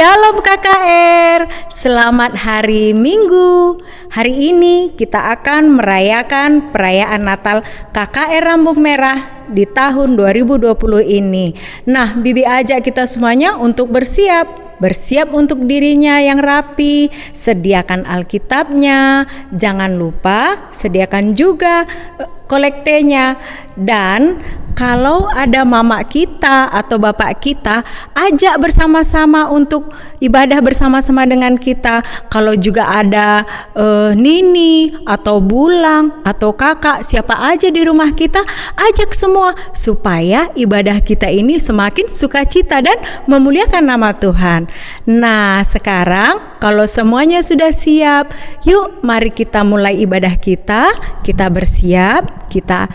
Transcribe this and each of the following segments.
Shalom KKR, selamat hari Minggu. Hari ini kita akan merayakan perayaan Natal KKR Rambut Merah di tahun 2020 ini. Nah, Bibi ajak kita semuanya untuk bersiap untuk dirinya yang rapi, sediakan Alkitabnya, jangan lupa sediakan juga kolektenya, dan kalau ada mama kita atau bapak kita, ajak bersama-sama untuk ibadah bersama-sama dengan kita. Kalau juga ada nini atau bulang atau kakak, siapa aja di rumah kita, ajak semua supaya ibadah kita ini semakin sukacita dan memuliakan nama Tuhan. Nah, sekarang kalau semuanya sudah siap, yuk mari kita mulai ibadah kita. Kita bersiap, kita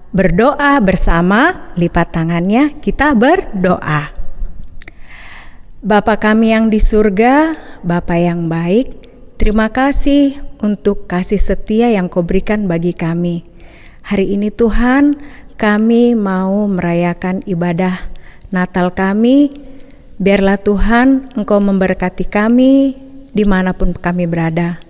berdoa bersama, lipat tangannya, kita berdoa. Bapa kami yang di surga, Bapa yang baik, terima kasih untuk kasih setia yang Kau berikan bagi kami. Hari ini Tuhan, kami mau merayakan ibadah Natal kami. Biarlah Tuhan Engkau memberkati kami dimanapun kami berada.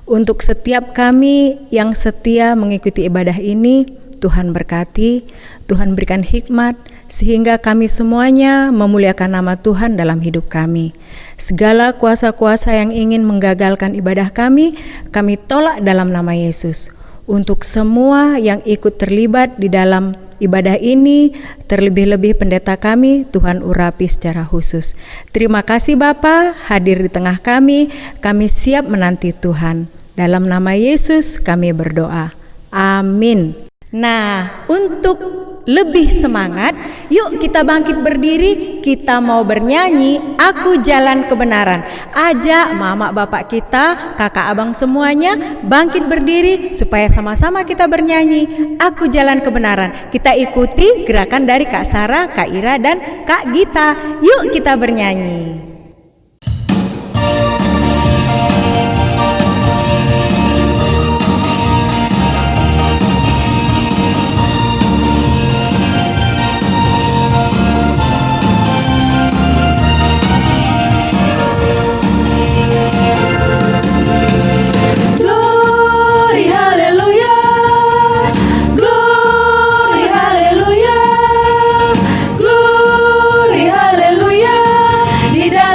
Untuk setiap kami yang setia mengikuti ibadah ini, Tuhan berkati, Tuhan berikan hikmat, sehingga kami semuanya memuliakan nama Tuhan dalam hidup kami. Segala kuasa-kuasa yang ingin menggagalkan ibadah kami tolak dalam nama Yesus. Untuk semua yang ikut terlibat di dalam ibadah ini, terlebih-lebih pendeta kami, Tuhan urapi secara khusus. Terima kasih Bapa, hadir di tengah kami siap menanti Tuhan. Dalam nama Yesus kami berdoa. Amin. Nah, untuk lebih semangat, yuk kita bangkit berdiri, kita mau bernyanyi Aku Jalan Kebenaran. Ajak mama bapak kita, kakak abang semuanya bangkit berdiri supaya sama-sama kita bernyanyi Aku Jalan Kebenaran. Kita ikuti gerakan dari Kak Sarah, Kak Ira, dan Kak Gita. Yuk kita bernyanyi. Di dalam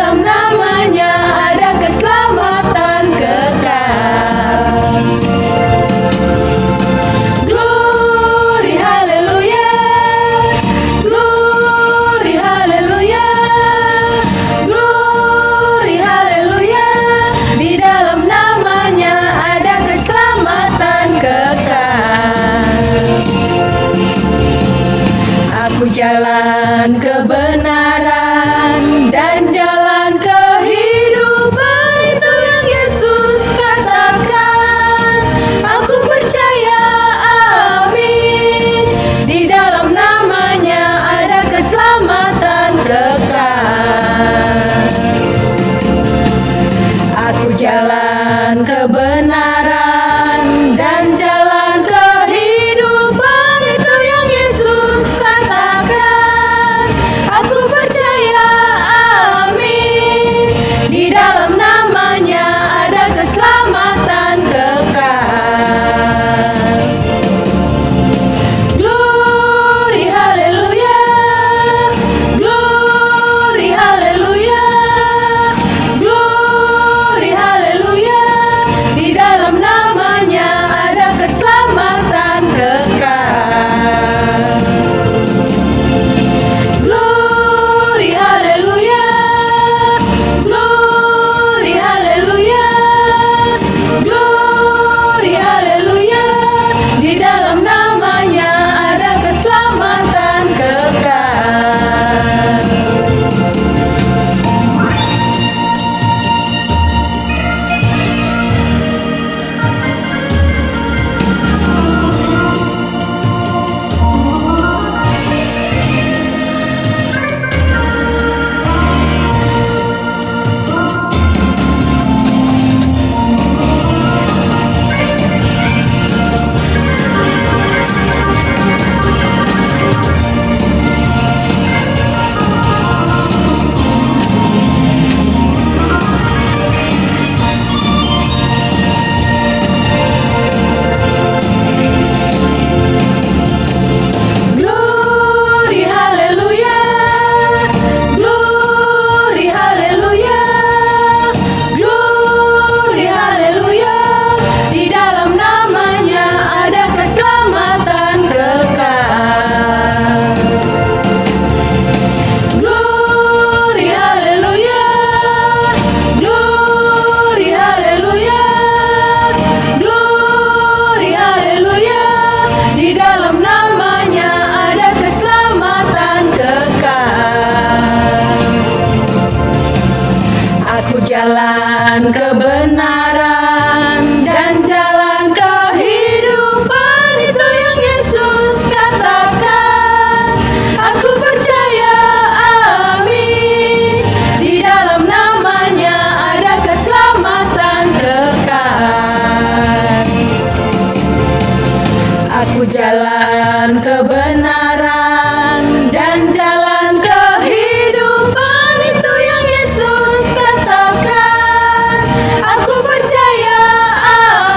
Aku jalan kebenaran dan jalan kehidupan, itu yang Yesus katakan. Aku percaya,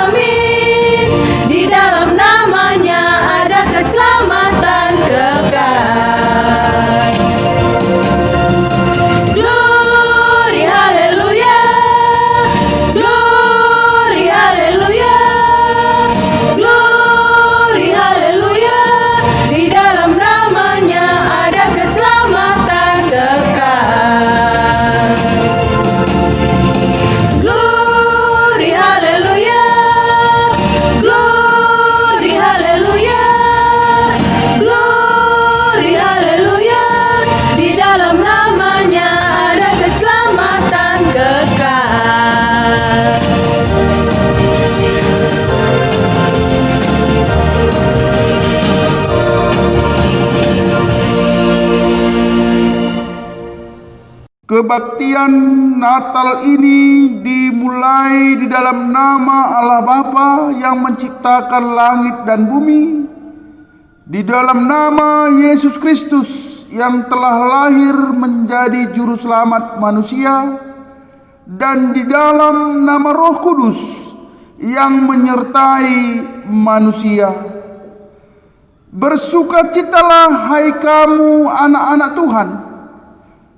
amin. Di dalam namanya ada keselamatan kekal. Glory haleluya, glory haleluya, glory haleluya. Di dalam namanya ada keselamatan kekal. Glory haleluya, glory haleluya, glory haleluya. Di dalam namanya ada keselamatan kekal. Kebaktian Natal ini dimulai di dalam nama Allah Bapa yang menciptakan langit dan bumi, di dalam nama Yesus Kristus yang telah lahir menjadi juru selamat manusia, dan di dalam nama Roh Kudus yang menyertai manusia. Bersukacitalah hai kamu anak-anak Tuhan,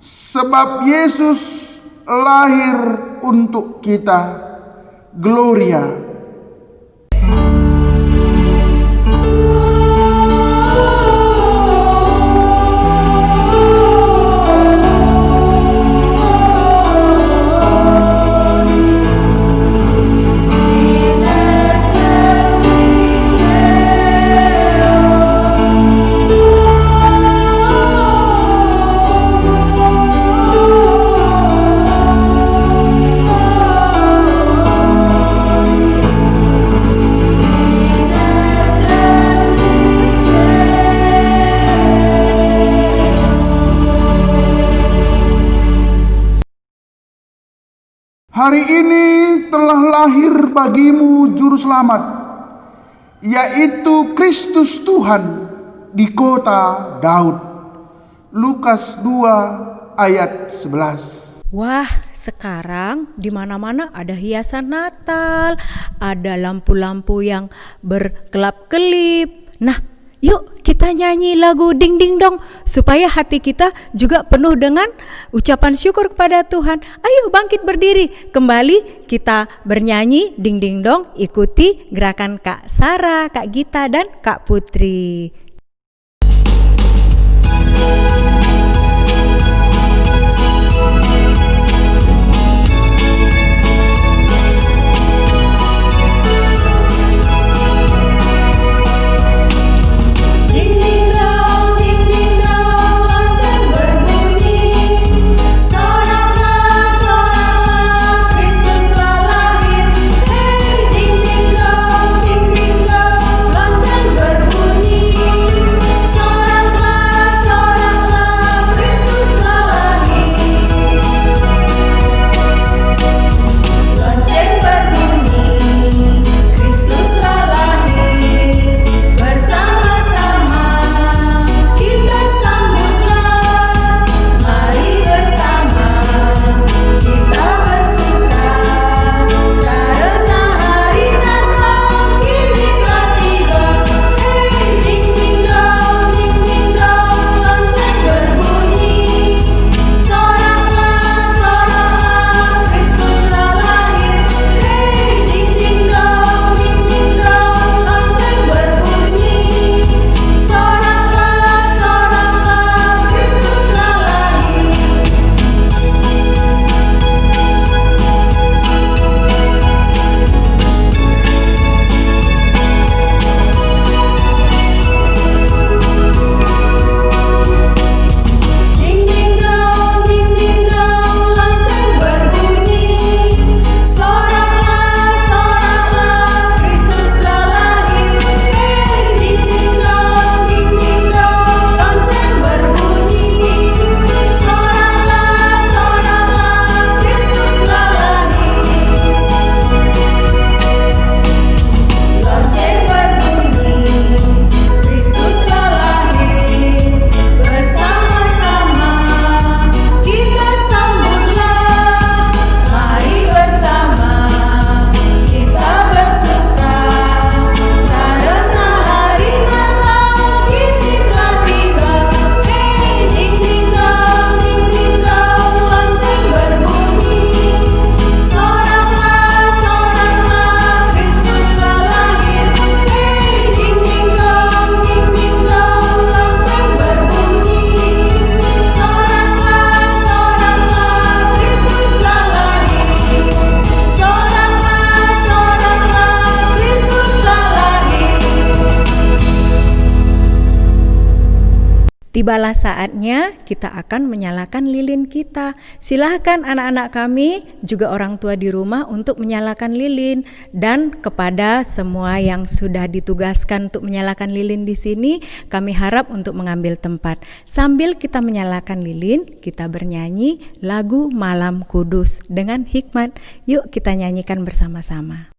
sebab Yesus lahir untuk kita. Gloria. Hari ini telah lahir bagimu juru selamat, yaitu Kristus Tuhan di kota Daud. Lukas 2 ayat 11. Wah, sekarang di mana-mana ada hiasan Natal, ada lampu-lampu yang berkelap-kelip. Nah, yuk kita nyanyi lagu Ding Ding Dong supaya hati kita juga penuh dengan ucapan syukur kepada Tuhan. Ayo bangkit berdiri, kembali kita bernyanyi Ding Ding Dong. Ikuti gerakan Kak Sarah, Kak Gita, dan Kak Putri. Ding ding dong, lonceng berbunyi. Tibalah saatnya kita akan menyalakan lilin kita. Silahkan anak-anak kami, juga orang tua di rumah untuk menyalakan lilin. Dan kepada semua yang sudah ditugaskan untuk menyalakan lilin di sini, kami harap untuk mengambil tempat. Sambil kita menyalakan lilin, kita bernyanyi lagu Malam Kudus dengan hikmat. Yuk kita nyanyikan bersama-sama.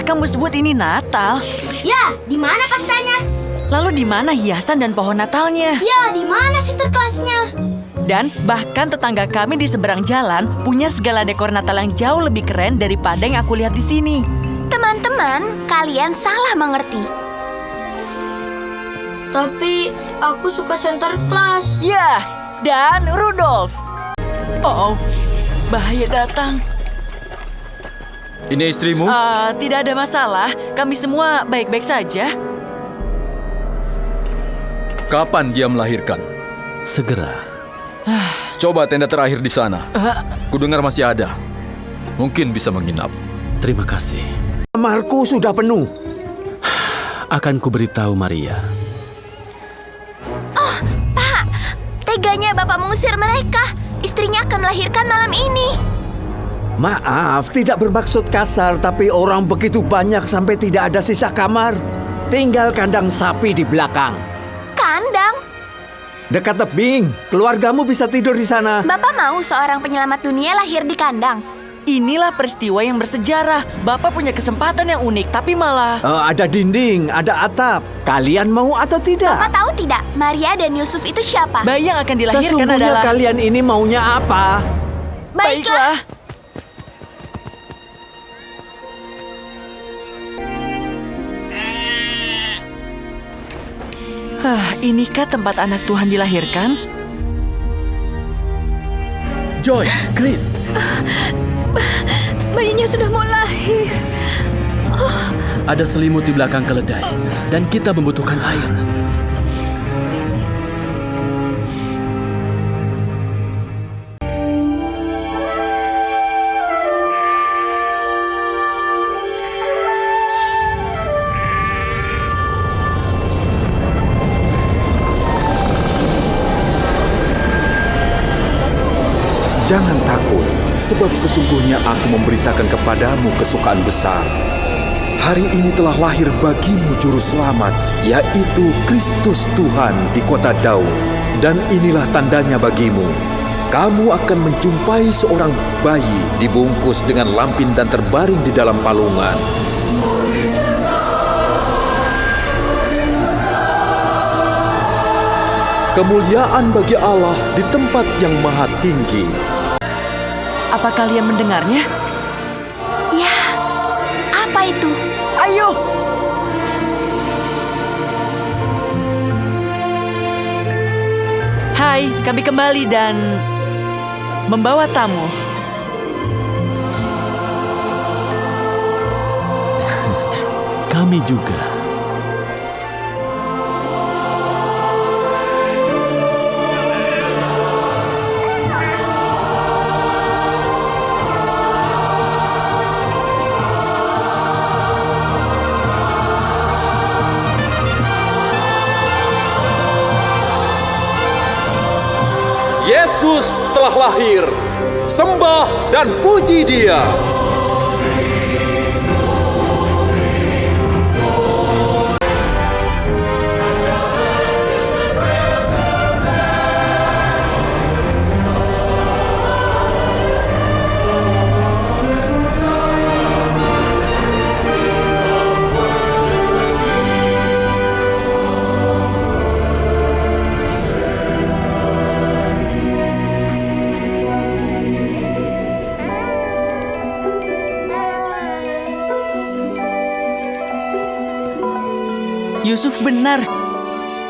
Kamu sebut ini Natal? Ya, di mana pestanya? Lalu di mana hiasan dan pohon Natalnya? Ya, di mana sinterklasnya? Dan bahkan tetangga kami di seberang jalan punya segala dekor Natal yang jauh lebih keren daripada yang aku lihat di sini. Teman-teman, kalian salah mengerti. Tapi aku suka Sinterklas. Ya, dan Rudolf. Oh, bahaya datang. Ini istrimu? Tidak ada masalah. Kami semua baik-baik saja. Kapan dia melahirkan? Segera. Coba tenda terakhir di sana. Kudengar masih ada. Mungkin bisa menginap. Terima kasih. Kamarku sudah penuh. Akan kuberitahu Maria. Oh, Pak. Teganya Bapak mengusir mereka. Istrinya akan melahirkan malam ini. Maaf, tidak bermaksud kasar, tapi orang begitu banyak sampai tidak ada sisa kamar. Tinggal kandang sapi di belakang. Kandang? Dekat tebing, keluargamu bisa tidur di sana. Bapak mau seorang penyelamat dunia lahir di kandang? Inilah peristiwa yang bersejarah. Bapak punya kesempatan yang unik, tapi malah... Ada dinding, ada atap. Kalian mau atau tidak? Bapak tahu tidak, Maria dan Yusuf itu siapa? Bayi yang akan dilahirkan Sesungguhnya adalah... kalian ini maunya apa? Baiklah. Inikah tempat anak Tuhan dilahirkan? Joy, Chris, Bayinya sudah mau lahir. ada selimut di belakang keledai dan kita membutuhkan air. Jangan takut, sebab sesungguhnya aku memberitakan kepadamu kesukaan besar. Hari ini telah lahir bagimu juru selamat, yaitu Kristus Tuhan di kota Daud. Dan inilah tandanya bagimu. Kamu akan menjumpai seorang bayi dibungkus dengan lampin dan terbaring di dalam palungan. Kemuliaan bagi Allah di tempat yang maha tinggi. Apa kalian mendengarnya? Ya, apa itu? Ayo! Hai, kami kembali dan membawa tamu. Kami juga. Yesus telah lahir. Sembah dan puji Dia. Yusuf benar.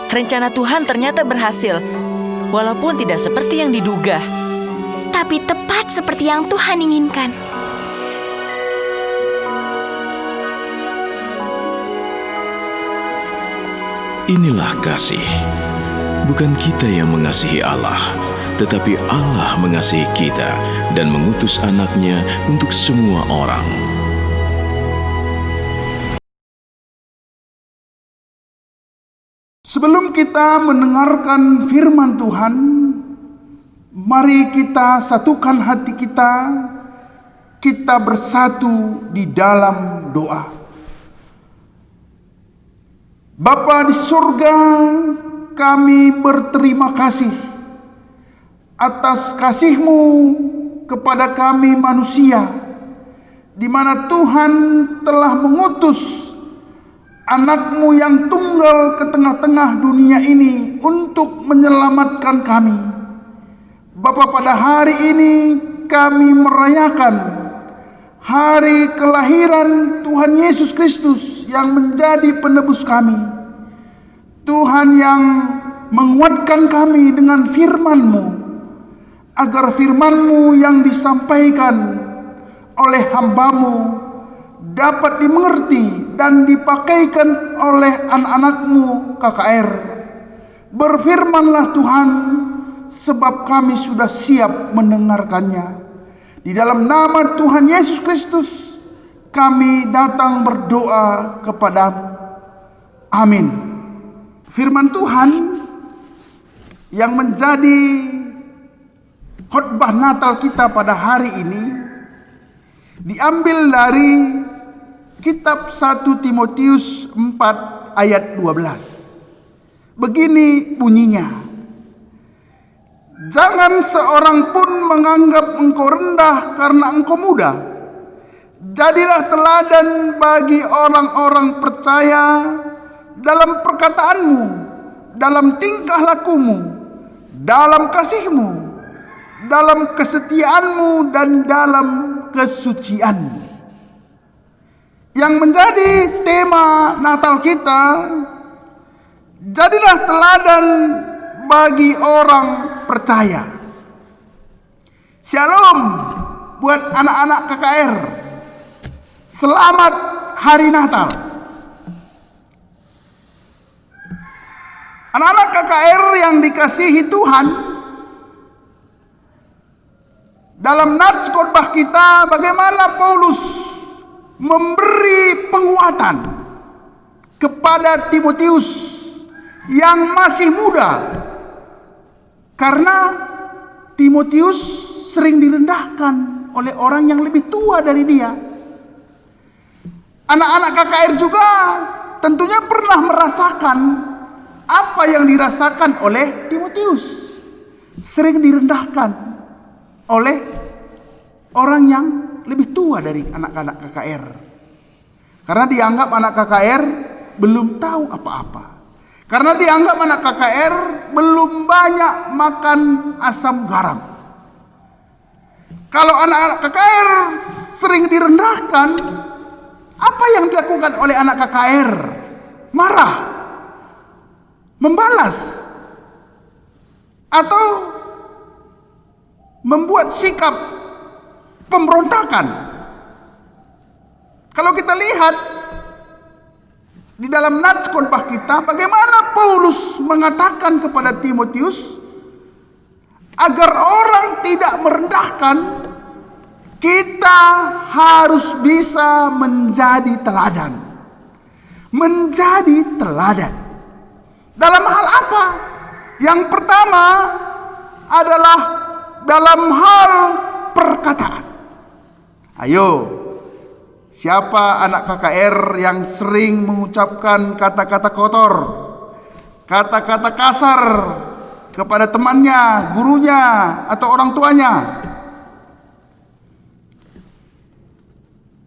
Rencana Tuhan ternyata berhasil, walaupun tidak seperti yang diduga. Tapi tepat seperti yang Tuhan inginkan. Inilah kasih. Bukan kita yang mengasihi Allah, tetapi Allah mengasihi kita dan mengutus anaknya untuk semua orang. Sebelum kita mendengarkan firman Tuhan, mari kita satukan hati kita bersatu di dalam doa. Bapa di surga, kami berterima kasih atas kasih-Mu kepada kami manusia, di mana Tuhan telah mengutus anak-Mu yang tunggal ke tengah-tengah dunia ini untuk menyelamatkan kami. Bapa, pada hari ini kami merayakan hari kelahiran Tuhan Yesus Kristus yang menjadi penebus kami. Tuhan yang menguatkan kami dengan firman-Mu, agar firman-Mu yang disampaikan oleh hamba-Mu dapat dimengerti dan dipakaikan oleh anak-anak-Mu KKR. Berfirmanlah Tuhan, sebab kami sudah siap mendengarkannya. Di dalam nama Tuhan Yesus Kristus, kami datang berdoa kepadamu. Amin. Firman Tuhan yang menjadi khotbah Natal kita pada hari ini diambil dari Kitab 1 Timotius 4 ayat 12. Begini bunyinya: jangan seorang pun menganggap engkau rendah karena engkau muda. Jadilah teladan bagi orang-orang percaya dalam perkataanmu, dalam tingkah lakumu, dalam kasihmu, dalam kesetiaanmu, dan dalam kesucianmu. Yang menjadi tema Natal kita Jadilah teladan bagi orang percaya. Shalom buat anak-anak KKR. Selamat Hari Natal. Anak-anak KKR yang dikasihi Tuhan, dalam nats khotbah kita bagaimana Paulus memberi penguatan kepada Timotius yang masih muda, karena Timotius sering direndahkan oleh orang yang lebih tua dari dia. Anak-anak KKR juga tentunya pernah merasakan apa yang dirasakan oleh Timotius. Sering direndahkan oleh orang yang lebih tua dari anak-anak KKR. Karena dianggap anak KKR belum tahu apa-apa. Karena dianggap anak KKR belum banyak makan asam garam. Kalau anak-anak KKR sering direndahkan, apa yang dilakukan oleh anak KKR? Marah, membalas, atau membuat sikap pemberontakan. Kalau kita lihat di dalam nats khotbah kita, bagaimana Paulus mengatakan kepada Timotius agar orang tidak merendahkan, kita harus bisa menjadi teladan. Menjadi teladan. Dalam hal apa? Yang pertama adalah dalam hal perkataan. Ayo, siapa anak KKR yang sering mengucapkan kata-kata kotor, kata-kata kasar kepada temannya, gurunya, atau orang tuanya?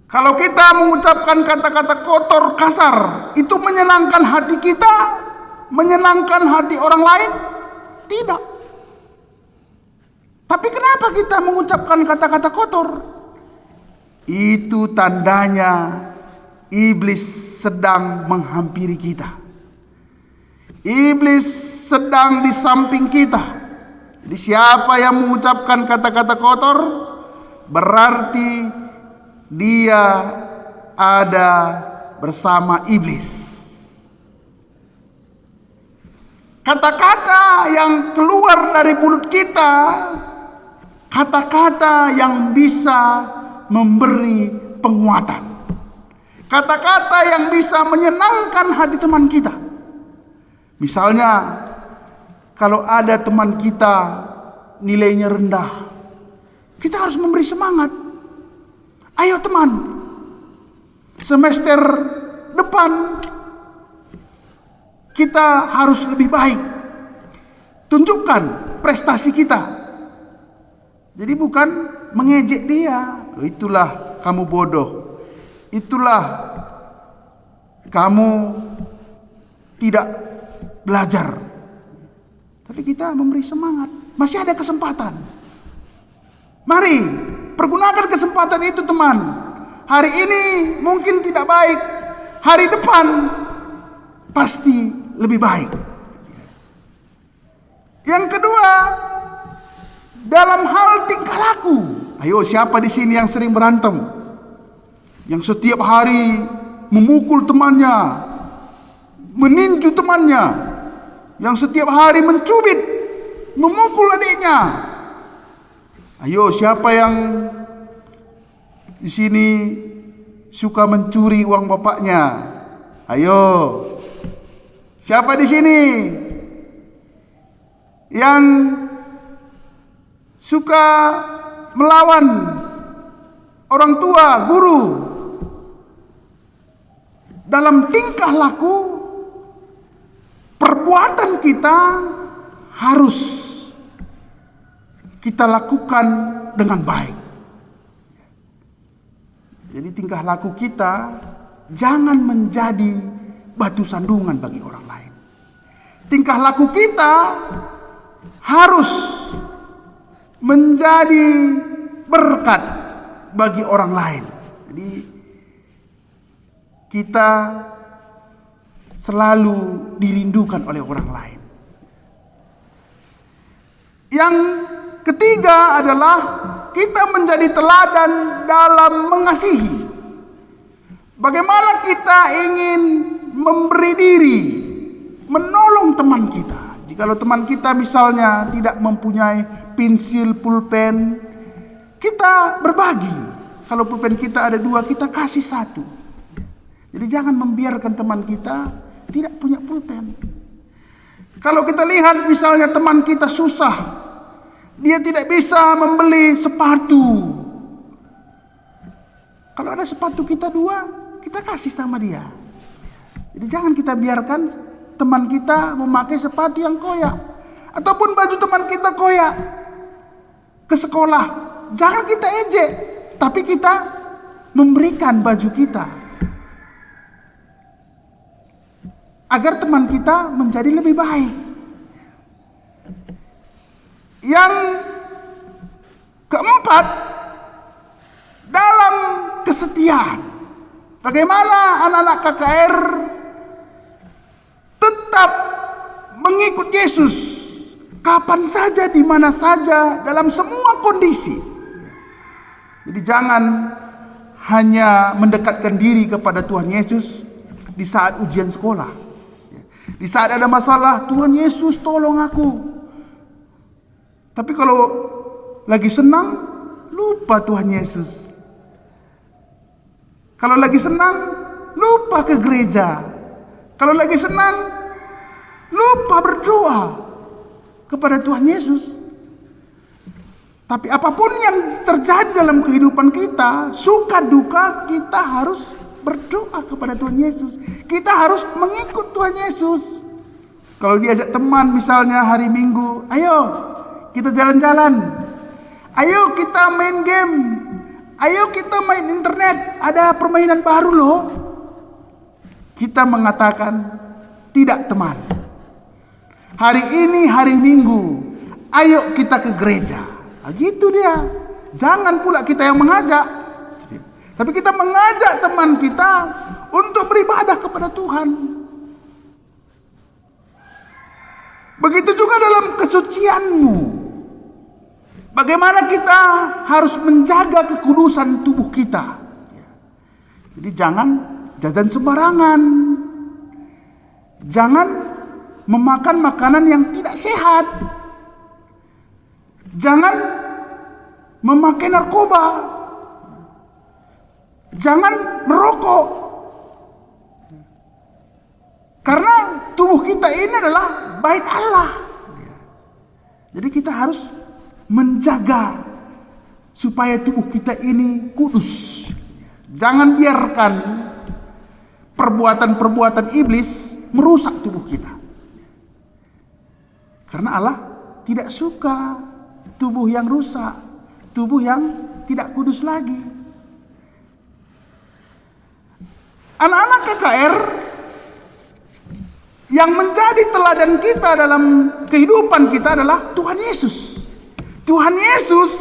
Kalau kita mengucapkan kata-kata kotor, kasar, itu menyenangkan hati kita, menyenangkan hati orang lain? Tidak. Tapi kenapa kita mengucapkan kata-kata kotor? Itu tandanya iblis sedang menghampiri kita. Iblis sedang di samping kita. Jadi siapa yang mengucapkan kata-kata kotor, berarti dia ada bersama iblis. Kata-kata yang keluar dari mulut kita, kata-kata yang bisa memberi penguatan, kata-kata yang bisa menyenangkan hati teman kita. Misalnya, kalau ada teman kita nilainya rendah, kita harus memberi semangat. Ayo teman, semester depan kita harus lebih baik. Tunjukkan prestasi kita. Jadi bukan mengejek dia. Itulah kamu bodoh. Itulah kamu tidak belajar. Tapi kita memberi semangat. Masih ada kesempatan. Mari, pergunakan kesempatan itu teman. Hari ini mungkin tidak baik. Hari depan pasti lebih baik. Yang kedua, dalam hal tingkah laku. Ayo, siapa di sini yang sering berantem? Yang setiap hari memukul temannya, meninju temannya, yang setiap hari mencubit, memukul adiknya. Ayo, siapa yang di sini suka mencuri uang bapaknya? Ayo. Siapa di sini yang suka melawan orang tua, guru? Dalam tingkah laku, perbuatan kita harus kita lakukan dengan baik. Jadi tingkah laku kita jangan menjadi batu sandungan bagi orang lain. Tingkah laku kita harus menjadi berkat bagi orang lain. Jadi kita selalu dirindukan oleh orang lain. Yang ketiga adalah kita menjadi teladan dalam mengasihi. Bagaimana kita ingin memberi diri, menolong teman kita. Jikalau teman kita misalnya tidak mempunyai pensil, pulpen, kita berbagi. Kalau pulpen kita ada 2, kita kasih 1. Jadi jangan membiarkan teman kita tidak punya pulpen. Kalau kita lihat misalnya teman kita susah, dia tidak bisa membeli sepatu. Kalau ada sepatu kita 2, kita kasih sama dia. Jadi jangan kita biarkan teman kita memakai sepatu yang koyak. Ataupun baju teman kita koyak ke sekolah. Jangan kita ejek, tapi kita memberikan baju kita. Agar teman kita menjadi lebih baik. Yang keempat, dalam kesetiaan. Bagaimana anak-anak KKR tetap mengikut Yesus kapan saja, di mana saja, dalam semua kondisi. Jadi jangan hanya mendekatkan diri kepada Tuhan Yesus di saat ujian sekolah. Di saat ada masalah, Tuhan Yesus tolong aku. Tapi kalau lagi senang, lupa Tuhan Yesus. Kalau lagi senang, lupa ke gereja. Kalau lagi senang, lupa berdoa kepada Tuhan Yesus. Tapi apapun yang terjadi dalam kehidupan kita, suka duka, kita harus berdoa kepada Tuhan Yesus. Kita harus mengikut Tuhan Yesus. Kalau diajak teman misalnya hari Minggu, ayo kita jalan-jalan, ayo kita main game, ayo kita main internet, ada permainan baru loh. Kita mengatakan, tidak teman, hari ini hari Minggu, ayo kita ke gereja. Nah, gitu dia. Jangan pula kita yang mengajak, tapi kita mengajak teman kita untuk beribadah kepada Tuhan. Begitu juga dalam kesucianmu. Bagaimana kita harus menjaga kekudusan tubuh kita. Jadi jangan jajan sembarangan. Jangan memakan makanan yang tidak sehat. Jangan memakai narkoba. Jangan merokok. Karena tubuh kita ini adalah bait Allah. Jadi kita harus menjaga supaya tubuh kita ini kudus. Jangan biarkan perbuatan-perbuatan iblis merusak tubuh kita. Karena Allah tidak suka tubuh yang rusak, tubuh yang tidak kudus lagi. Anak-anak KKR yang menjadi teladan kita dalam kehidupan kita adalah Tuhan Yesus. Tuhan Yesus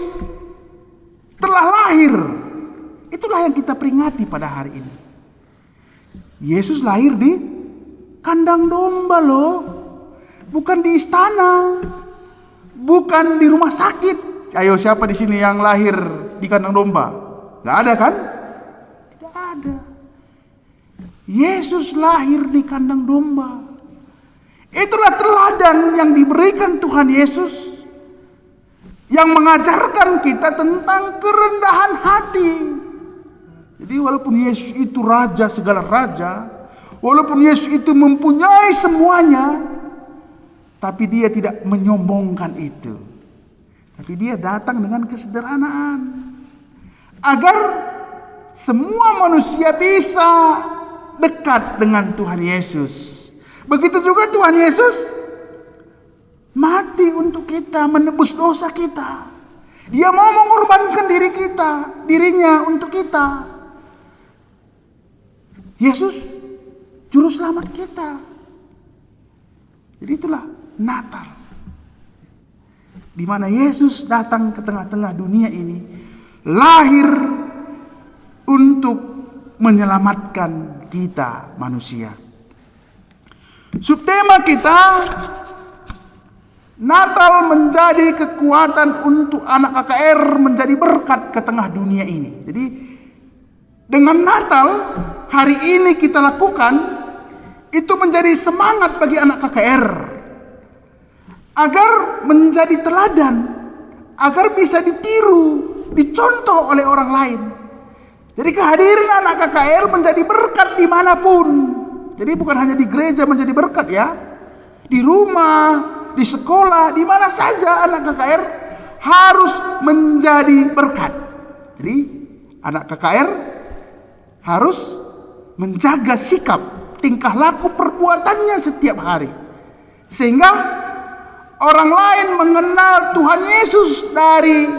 telah lahir. Itulah yang kita peringati pada hari ini. Yesus lahir di kandang domba loh. Bukan di istana. Bukan di rumah sakit. Ayo, siapa di sini yang lahir di kandang domba? Gak ada kan? Tidak ada. Yesus lahir di kandang domba. Itulah teladan yang diberikan Tuhan Yesus, yang mengajarkan kita tentang kerendahan hati. Jadi walaupun Yesus itu raja segala raja, walaupun Yesus itu mempunyai semuanya, tapi dia tidak menyombongkan itu. Tapi dia datang dengan kesederhanaan, agar semua manusia bisa dekat dengan Tuhan Yesus. Begitu juga Tuhan Yesus mati untuk kita, menebus dosa kita. Dia mau mengorbankan dirinya untuk kita. Yesus juru selamat kita. Jadi itulah Natal, di mana Yesus datang ke tengah-tengah dunia ini, lahir untuk menyelamatkan kita manusia. Subtema kita, Natal menjadi kekuatan untuk anak KKR menjadi berkat ke tengah dunia ini. Jadi dengan Natal hari ini kita lakukan, itu menjadi semangat bagi anak KKR agar menjadi teladan, agar bisa ditiru, dicontoh oleh orang lain. Jadi kehadiran anak KKR menjadi berkat dimanapun. Jadi bukan hanya di gereja menjadi berkat ya, di rumah, di sekolah, di mana saja anak KKR harus menjadi berkat. Jadi anak KKR harus menjaga sikap, tingkah laku perbuatannya setiap hari, sehingga orang lain mengenal Tuhan Yesus dari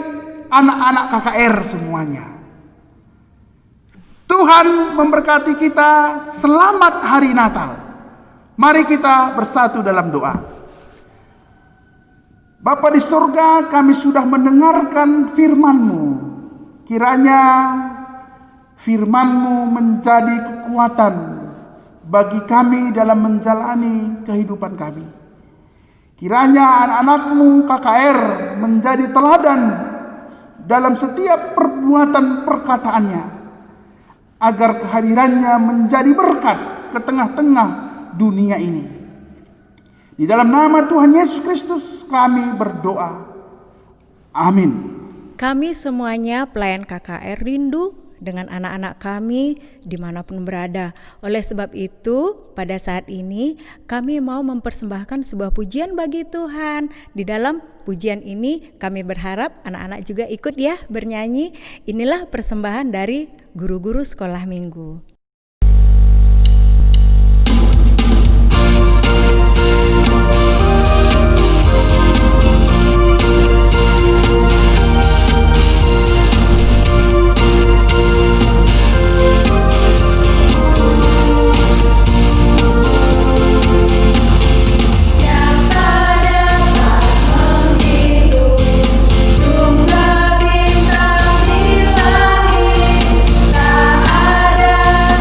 anak-anak KKR semuanya. Tuhan memberkati kita. Selamat hari Natal. Mari kita bersatu dalam doa. Bapa di surga, kami sudah mendengarkan firman-Mu. Kiranya firman-Mu menjadi kekuatan bagi kami dalam menjalani kehidupan kami. Kiranya anak-anak-Mu KKR menjadi teladan dalam setiap perbuatan perkataannya, agar kehadirannya menjadi berkat ke tengah-tengah dunia ini. Di dalam nama Tuhan Yesus Kristus kami berdoa. Amin. Kami semuanya pelayan KKR rindu dengan anak-anak kami dimanapun berada. Oleh sebab itu, pada saat ini kami mau mempersembahkan sebuah pujian bagi Tuhan. Di dalam pujian ini kami berharap anak-anak juga ikut ya bernyanyi. Inilah persembahan dari guru-guru sekolah minggu. Jumlah bintang di langit tak ada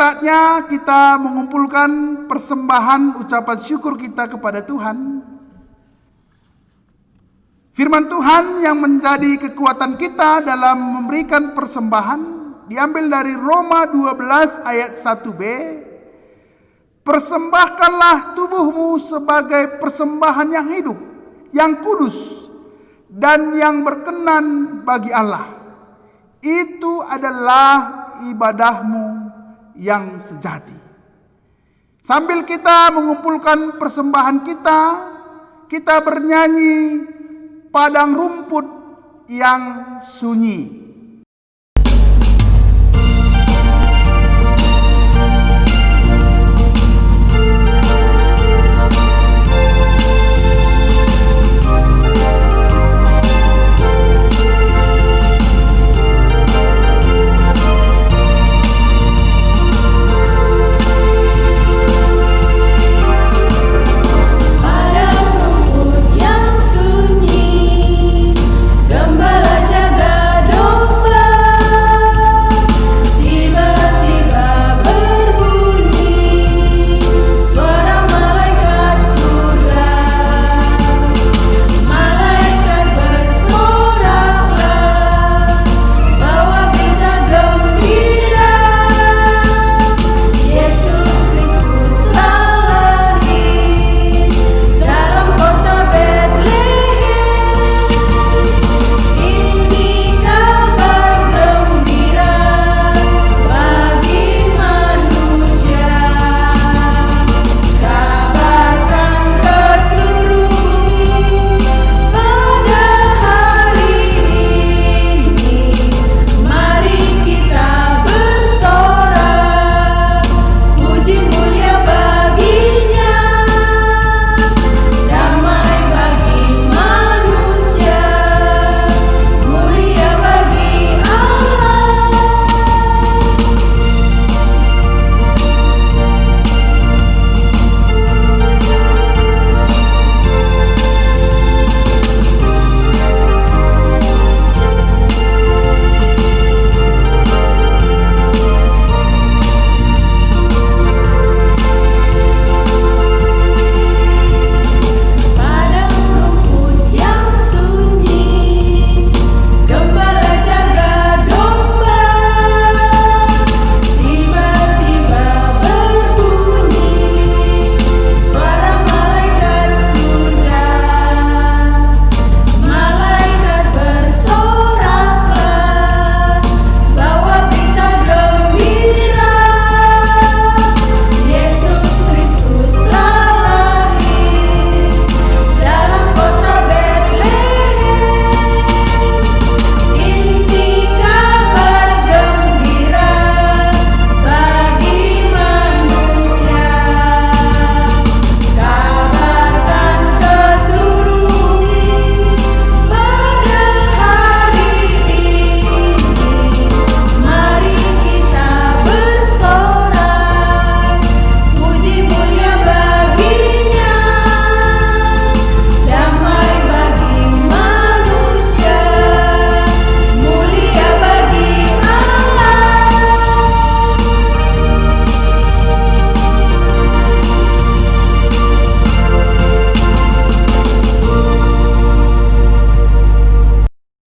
saatnya kita mengumpulkan persembahan ucapan syukur kita kepada Tuhan. Firman Tuhan yang menjadi kekuatan kita dalam memberikan persembahan diambil dari Roma 12 ayat 1b. Persembahkanlah tubuhmu sebagai persembahan yang hidup, yang kudus, dan yang berkenan bagi Allah. Itu adalah ibadahmu yang sejati. Sambil kita mengumpulkan persembahan kita bernyanyi padang rumput yang sunyi.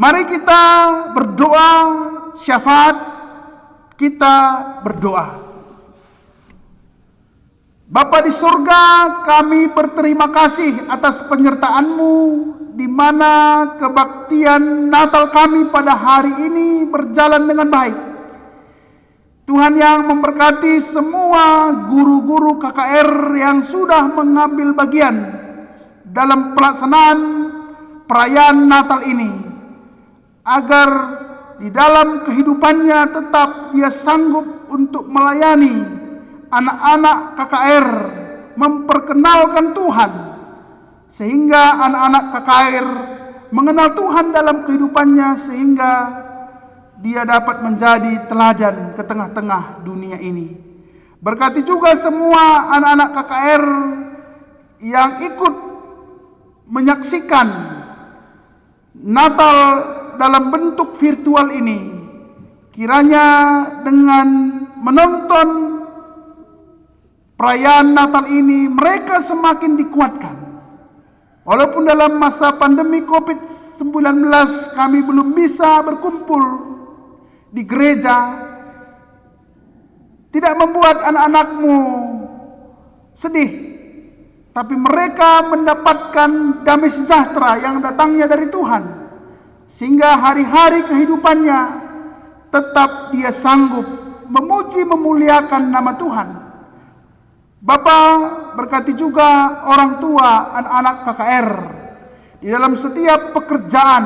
Mari kita berdoa syafaat, kita berdoa. Bapa di surga, kami berterima kasih atas penyertaan-Mu di mana kebaktian Natal kami pada hari ini berjalan dengan baik. Tuhan yang memberkati semua guru-guru KKR yang sudah mengambil bagian dalam pelaksanaan perayaan Natal ini, agar di dalam kehidupannya tetap dia sanggup untuk melayani anak-anak KKR, memperkenalkan Tuhan, sehingga anak-anak KKR mengenal Tuhan dalam kehidupannya, sehingga dia dapat menjadi teladan ke tengah-tengah dunia ini. Berkati juga semua anak-anak KKR yang ikut menyaksikan Natal dalam bentuk virtual ini. Kiranya dengan menonton perayaan Natal ini mereka semakin dikuatkan. Walaupun dalam masa pandemi COVID-19 kami belum bisa berkumpul di gereja, tidak membuat anak-anakmu sedih, tapi mereka mendapatkan damai sejahtera yang datangnya dari Tuhan, sehingga hari-hari kehidupannya tetap dia sanggup memuji memuliakan nama Tuhan. Bapa, berkati juga orang tua anak-anak KKR di dalam setiap pekerjaan,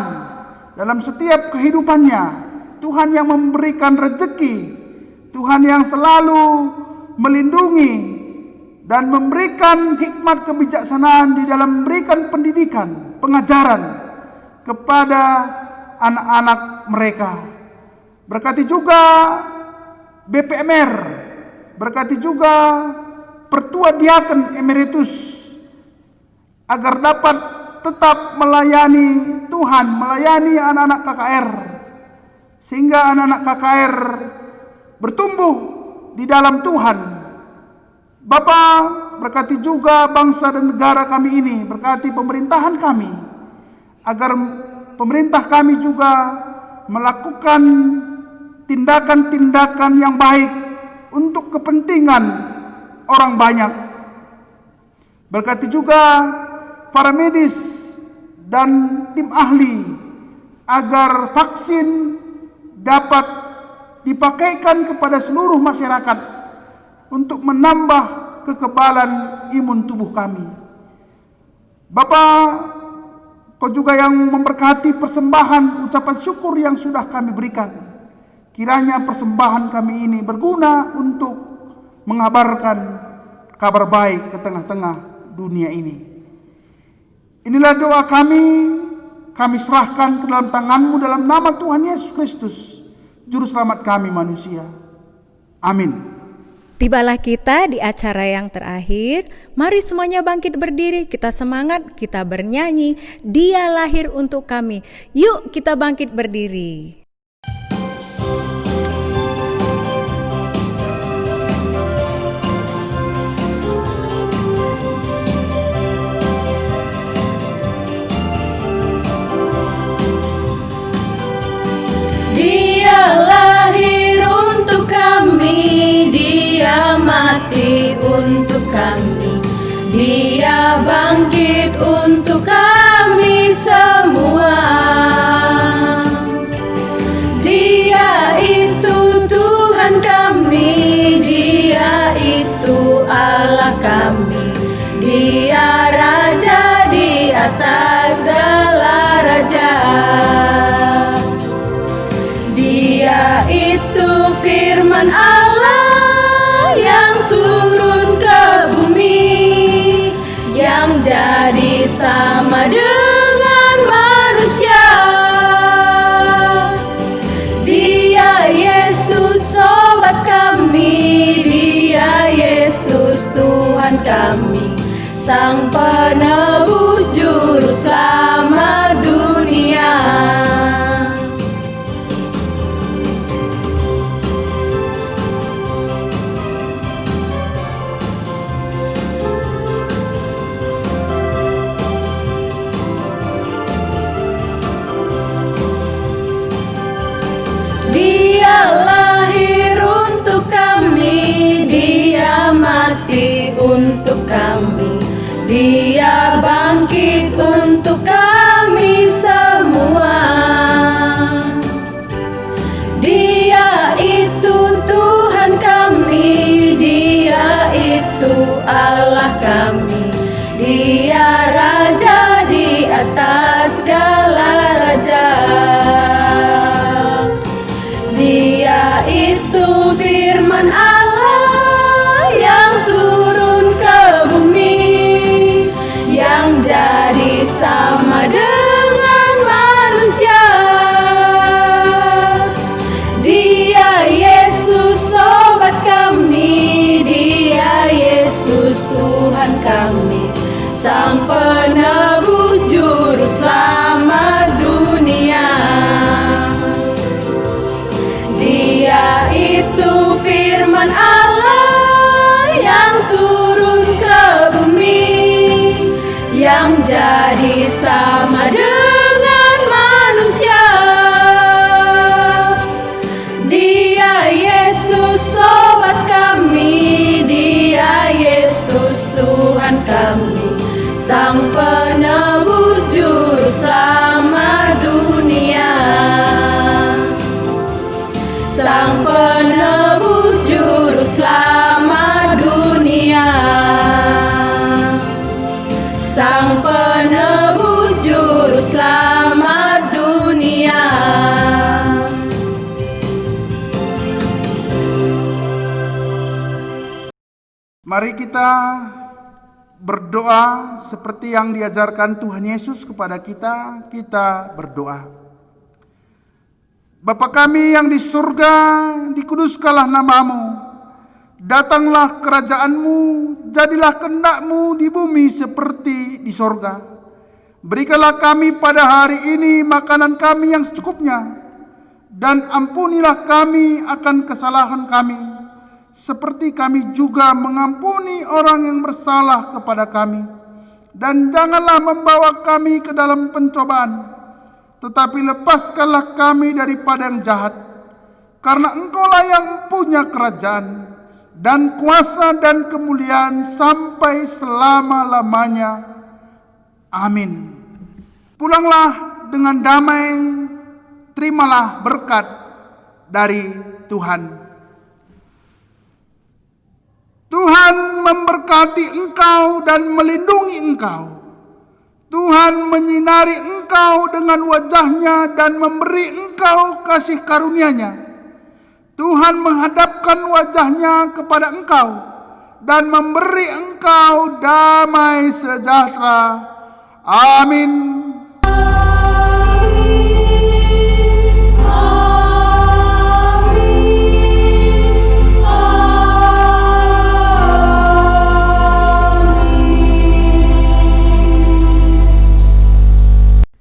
dalam setiap kehidupannya. Tuhan yang memberikan rezeki, Tuhan yang selalu melindungi dan memberikan hikmat kebijaksanaan di dalam memberikan pendidikan, pengajaran kepada anak-anak mereka. Berkati juga BPMR, berkati juga Pertua Diaken Emeritus, agar dapat tetap melayani Tuhan, melayani anak-anak KKR, sehingga anak-anak KKR bertumbuh di dalam Tuhan. Bapa, berkati juga bangsa dan negara kami ini, berkati pemerintahan kami, agar pemerintah kami juga melakukan tindakan-tindakan yang baik untuk kepentingan orang banyak. Berkati juga para medis dan tim ahli, agar vaksin dapat dipakaikan kepada seluruh masyarakat untuk menambah kekebalan imun tubuh kami. Bapa, Kau juga yang memberkati persembahan ucapan syukur yang sudah kami berikan. Kiranya persembahan kami ini berguna untuk mengabarkan kabar baik ke tengah-tengah dunia ini. Inilah doa kami serahkan ke dalam tangan-Mu dalam nama Tuhan Yesus Kristus, Juru Selamat kami manusia. Amin. Tibalah kita di acara yang terakhir. Mari semuanya bangkit berdiri, kita semangat, kita bernyanyi, Dia lahir untuk kami. Yuk kita bangkit berdiri. Dia lahir untuk kami, Dia mati untuk kami, Dia bangkit untuk kami semua. Dia itu Tuhan kami, Dia itu Allah kami, Dia Raja di atas segala raja. Dia itu firman Allah yang turun ke bumi, yang jadi sama dengan manusia. Dia Yesus sobat kami, Dia Yesus Tuhan kami, Sang penebus juru selamat dunia. Dia lahir untuk kami, Dia mati untuk kami, Dia bangkit untuk kami semua. Dia itu Tuhan kami, Dia itu Allah kami, Dia Raja di atas segala raja. Dia itu firman Allah yang turun ke bumi, yang jadi sama Mari kita berdoa seperti yang diajarkan Tuhan Yesus kepada kita. Kita berdoa. Bapa kami yang di surga, dikuduskanlah nama-Mu. Datanglah kerajaan-Mu, jadilah kehendak-Mu di bumi seperti di surga. Berikanlah kami pada hari ini makanan kami yang secukupnya, dan ampunilah kami akan kesalahan kami, seperti kami juga mengampuni orang yang bersalah kepada kami. Dan janganlah membawa kami ke dalam pencobaan, tetapi lepaskanlah kami daripada yang jahat. Karena Engkaulah yang punya kerajaan dan kuasa dan kemuliaan sampai selama-lamanya. Amin. Pulanglah dengan damai, terimalah berkat dari Tuhan. Tuhan memberkati engkau dan melindungi engkau. Tuhan menyinari engkau dengan wajah-Nya dan memberi engkau kasih karunia-Nya. Tuhan menghadapkan wajah-Nya kepada engkau dan memberi engkau damai sejahtera. Amin.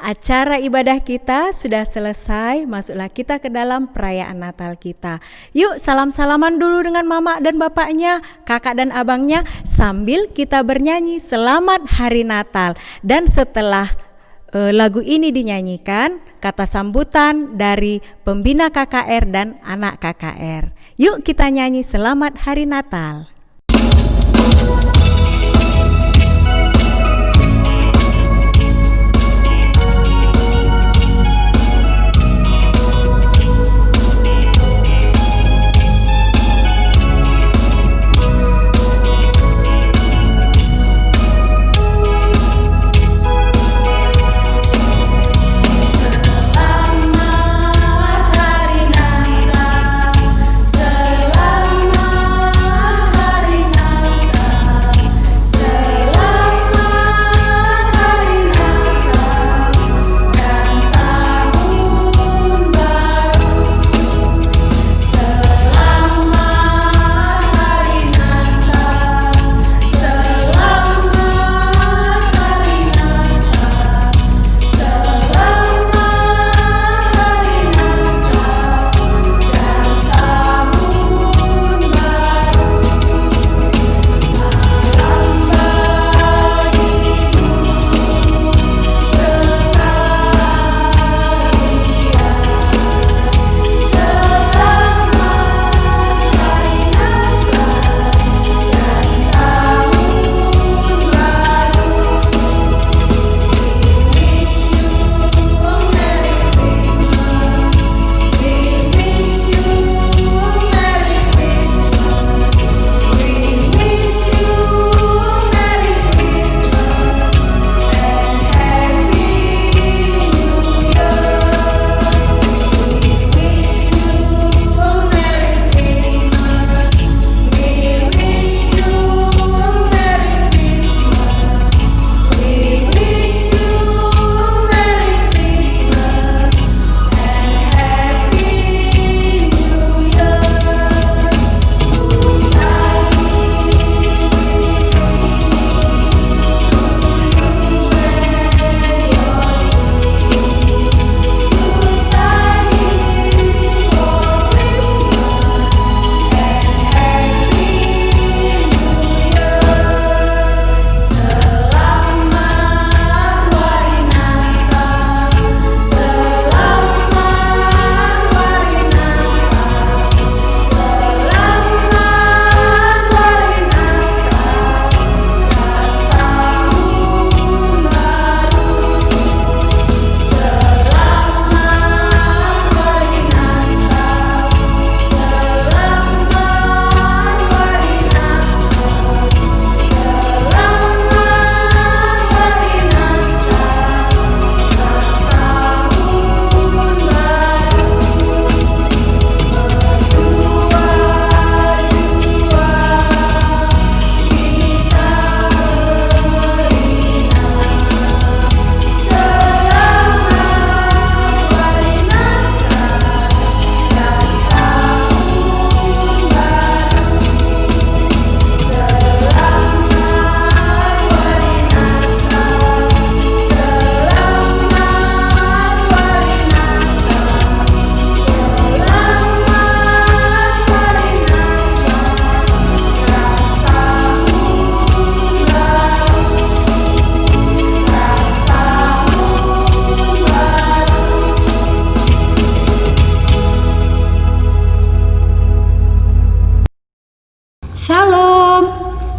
Acara ibadah kita sudah selesai, masuklah kita ke dalam perayaan Natal kita. Yuk salam-salaman dulu dengan mama dan bapaknya, kakak dan abangnya, sambil kita bernyanyi Selamat Hari Natal. Dan setelah lagu ini dinyanyikan, kata sambutan dari pembina KKR dan anak KKR. Yuk kita nyanyi Selamat Hari Natal. Selamat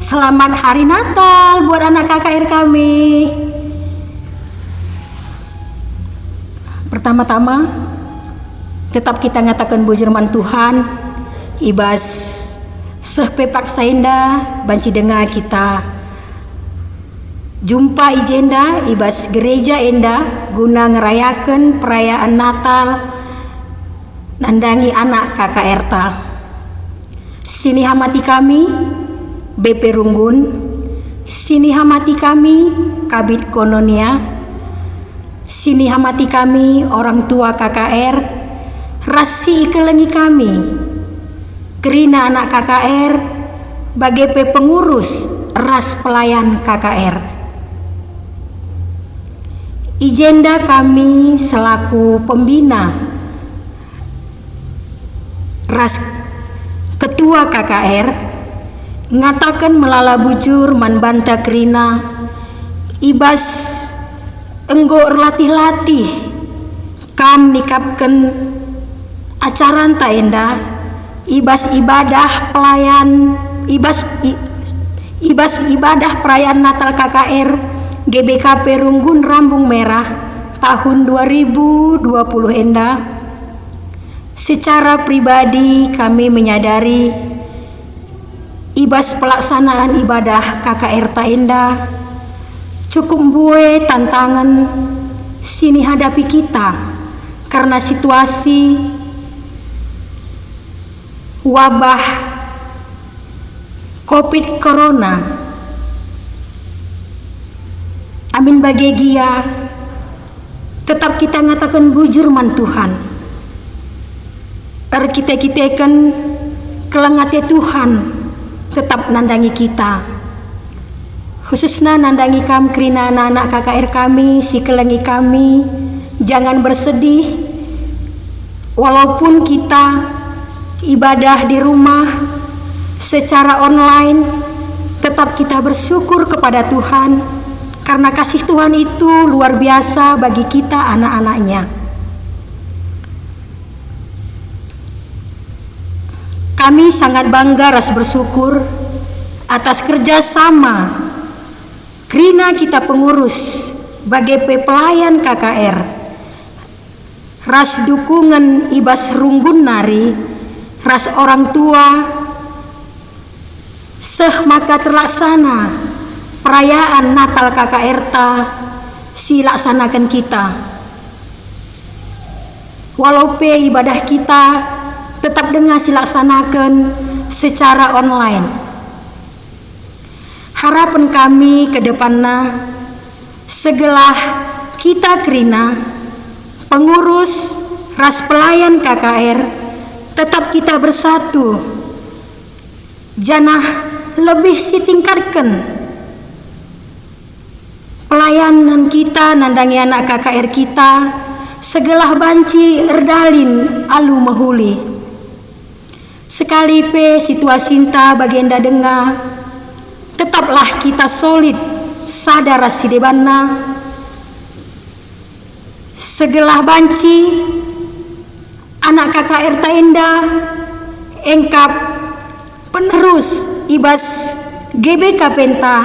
Selamat Hari Natal buat anak KKR kami. Pertama-tama, tetap kita ngatakan bujurman Tuhan, ibas sehpepak sainda banci dengar kita jumpa ijenda ibas gereja enda guna ngerayakan perayaan Natal nandangi anak KKR ta. Sini hamati kami BP Runggun, sini hamati kami Kabid Kononia, sini hamati kami orang tua KKR, rasi ikelengi kami kerina anak KKR bagai pengurus ras pelayan KKR. Ijenda kami selaku pembina ras ketua KKR ngatakan melala bujur man banta kerina ibas enggo latih-latih kam nikapkan acara ta enda ibas ibadah pelayan ibas ibadah perayaan Natal KKR GBKP Runggun Rambung Merah tahun 2020 enda. Secara pribadi kami menyadari ibas pelaksanaan ibadah KKR Taenda cukup buai tantangan sini hadapi kita karena situasi wabah COVID Corona. Amin bagegia tetap kita ngatakan bujur man Tuhan. Kita kan kelengate Tuhan tetap nandangi kita, khususnya nandangi kam kerina anak-anak KKR kami, si kelengi kami, jangan bersedih walaupun kita ibadah di rumah secara online, tetap kita bersyukur kepada Tuhan karena kasih Tuhan itu luar biasa bagi kita anak-anaknya. Kami sangat bangga ras bersyukur atas kerjasama kerina kita pengurus bagai pelayan KKR, ras dukungan ibas Runggun Nari, ras orang tua, seh maka terlaksana perayaan Natal KKR ta si laksanakan kita. Walaupun ibadah kita tetap dengan silaksanakan secara online. Harapan kami ke depannya segelah kita kerina pengurus ras pelayan KKR tetap kita bersatu, janah lebih sitingkatkan pelayanan kita nandangi anak KKR kita segelah banci erdalin alu mahuli. Sekali situasi inta bagenda dengar, tetaplah kita solid sadar sidebana segelah banci anak KKR Taenda engkap penerus ibas GBK Penta,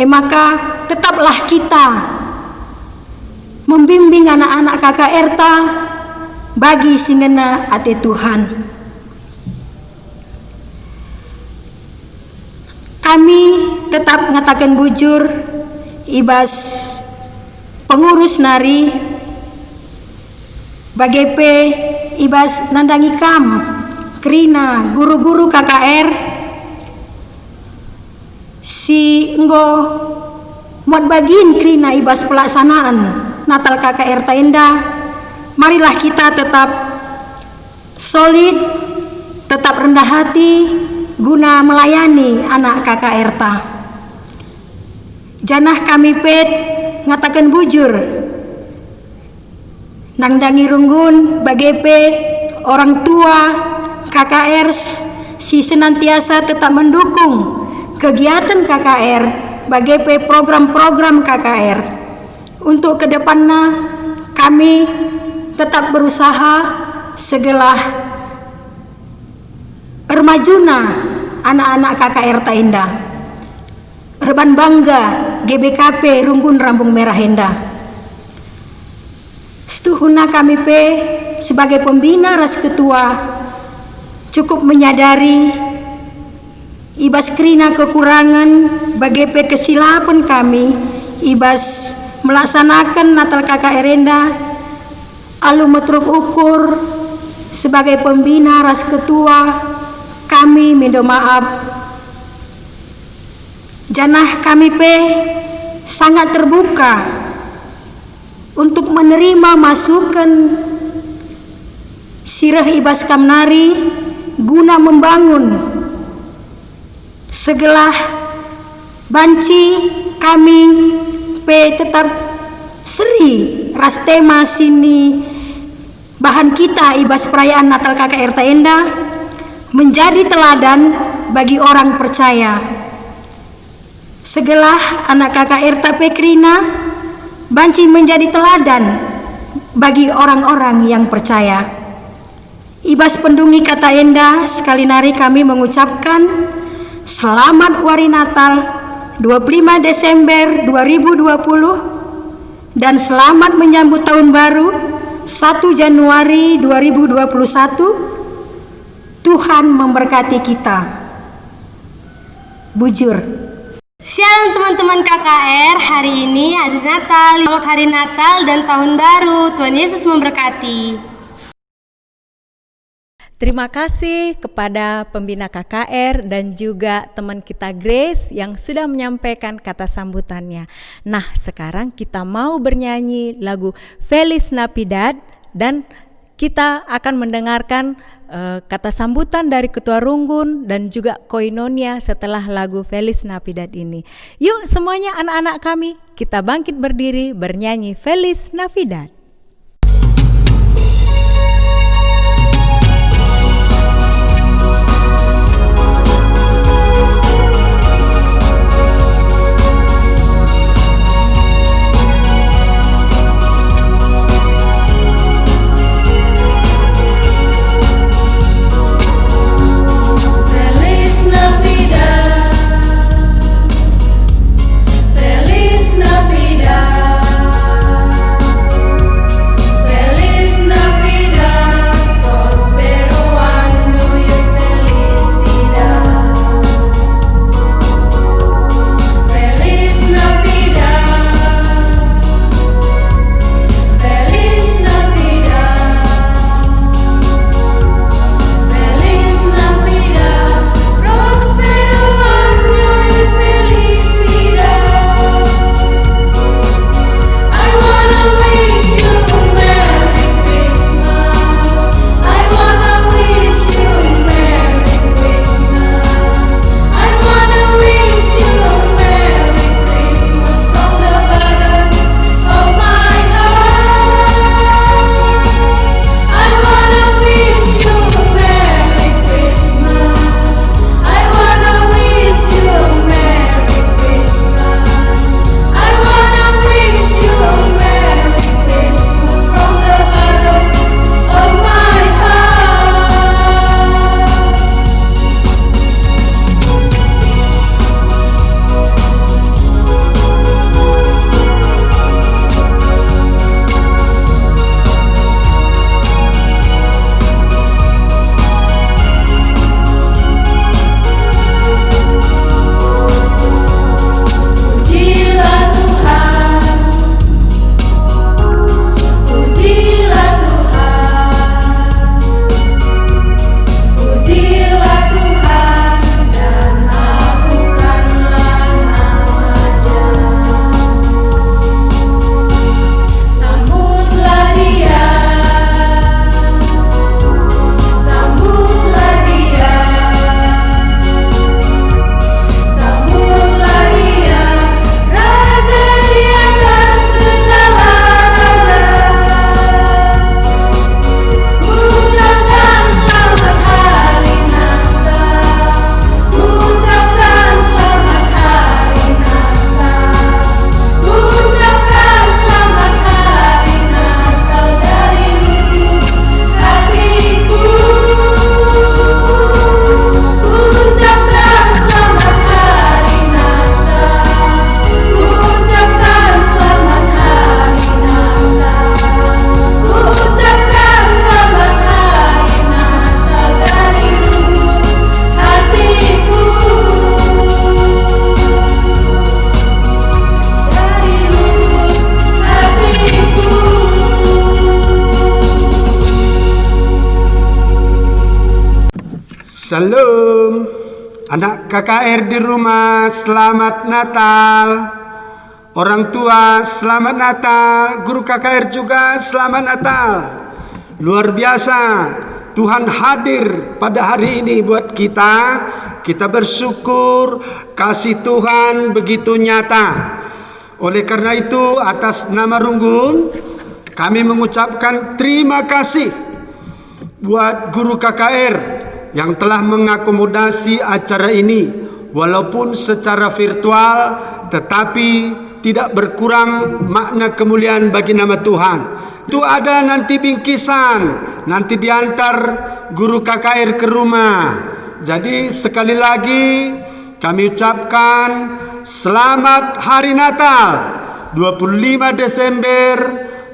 maka tetaplah kita membimbing anak-anak KKR ta bagi singena ate Tuhan. Kami tetap mengatakan bujur ibas pengurus nari bagai ibas nandangi kam kerina guru-guru KKR si enggo muat bagin kerina ibas pelaksanaan Natal KKR Taenda. Marilah kita tetap solid, tetap rendah hati guna melayani anak KKR ta. Janah kami ngatakan bujur nangdangi Runggun bagai orang tua KKR si senantiasa tetap mendukung kegiatan KKR bagai program-program KKR. Untuk kedepannya kami tetap berusaha segelah remajuna anak-anak KKR Taenda, Reban Bangga GBKP Runggun Rambung Merah Henda. Setuhuna kami sebagai pembina ras ketua cukup menyadari ibas krina kekurangan bagi kesilapan kami ibas melaksanakan Natal KKR Enda. Alu metruk ukur sebagai pembina ras ketua kami minta maaf. Janah kami sangat terbuka untuk menerima masukan sirah ibas kamnari guna membangun segelah banci kami tetap seri ras tema sini bahan kita ibas perayaan Natal KKR Taenda menjadi teladan bagi orang percaya. Segelah anak KKR Tapekrina banci menjadi teladan bagi orang-orang yang percaya. Ibas pendungi kata Enda, sekali nari kami mengucapkan selamat Wari Natal 25 Desember 2020 dan selamat menyambut tahun baru 1 Januari 2021. Tuhan memberkati kita. Bujur. Shalom teman-teman KKR, hari ini hari Natal. Selamat hari Natal dan tahun baru. Tuhan Yesus memberkati. Terima kasih kepada pembina KKR dan juga teman kita Grace yang sudah menyampaikan kata sambutannya. Nah, sekarang kita mau bernyanyi lagu Feliz Navidad dan kita akan mendengarkan kata sambutan dari Ketua Runggun dan juga Koinonia setelah lagu Feliz Navidad ini. Yuk semuanya anak-anak kami, kita bangkit berdiri bernyanyi Feliz Navidad. Feliz Navidad. Salam. Anak KKR di rumah, selamat Natal. Orang tua, selamat Natal. Guru KKR juga, selamat Natal. Luar biasa, Tuhan hadir pada hari ini buat kita. Kita bersyukur, kasih Tuhan begitu nyata. Oleh karena itu, atas nama Runggun, kami mengucapkan terima kasih buat guru KKR yang telah mengakomodasi acara ini, walaupun secara virtual, tetapi tidak berkurang makna kemuliaan bagi nama Tuhan. Itu ada nanti bingkisan, nanti diantar guru KKR ke rumah. Jadi sekali lagi kami ucapkan selamat Hari Natal 25 Desember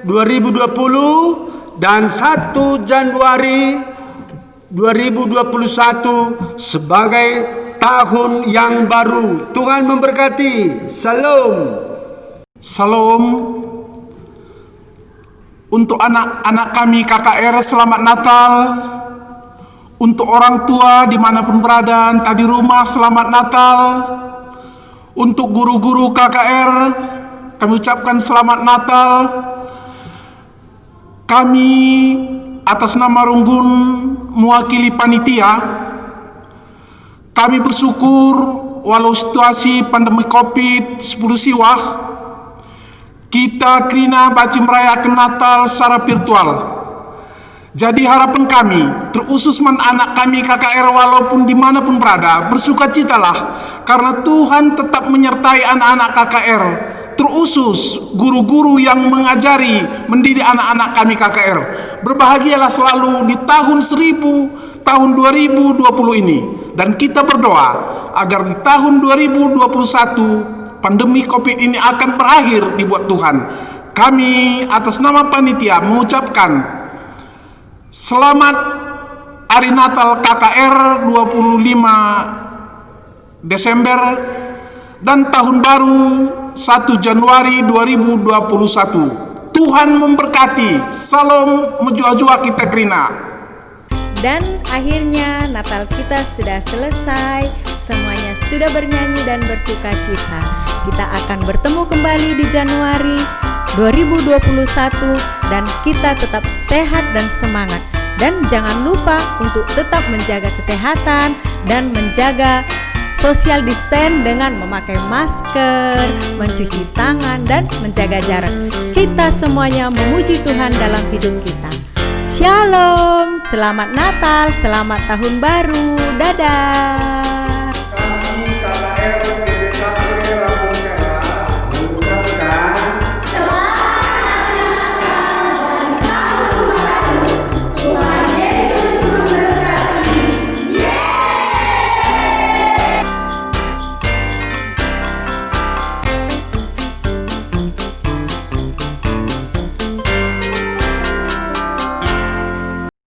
2020 dan 1 Januari 2021 sebagai tahun yang baru. Tuhan memberkati. Salam. Salam. Untuk anak-anak kami KKR, selamat Natal. Untuk orang tua dimanapun berada, entah di rumah, selamat Natal. Untuk guru-guru KKR, kami ucapkan selamat Natal. Kami atas nama Runggun mewakili panitia, kami bersyukur walau situasi pandemi COVID-19 siwah, kita Krina Baci merayakan Natal secara virtual. Jadi harapan kami, terusus anak kami KKR walaupun dimanapun berada, bersukacitalah karena Tuhan tetap menyertai anak-anak KKR. Terusus guru-guru yang mengajari, mendidik anak-anak kami KKR. Berbahagialah selalu di tahun 2020 ini. Dan kita berdoa agar di tahun 2021 pandemi COVID ini akan berakhir dibuat Tuhan. Kami atas nama panitia mengucapkan selamat Hari Natal KKR 25 Desember dan tahun baru 1 Januari 2021. Tuhan memberkati. Salam menjua-jua kita Krina. Dan akhirnya Natal kita sudah selesai. Semuanya sudah bernyanyi dan bersuka cita. Kita akan bertemu kembali di Januari 2021 dan kita tetap sehat dan semangat. Dan jangan lupa untuk tetap menjaga kesehatan dan menjaga social distance dengan memakai masker, mencuci tangan, dan menjaga jarak. Kita semuanya memuji Tuhan dalam hidup kita. Shalom, selamat Natal, selamat Tahun Baru, dadah.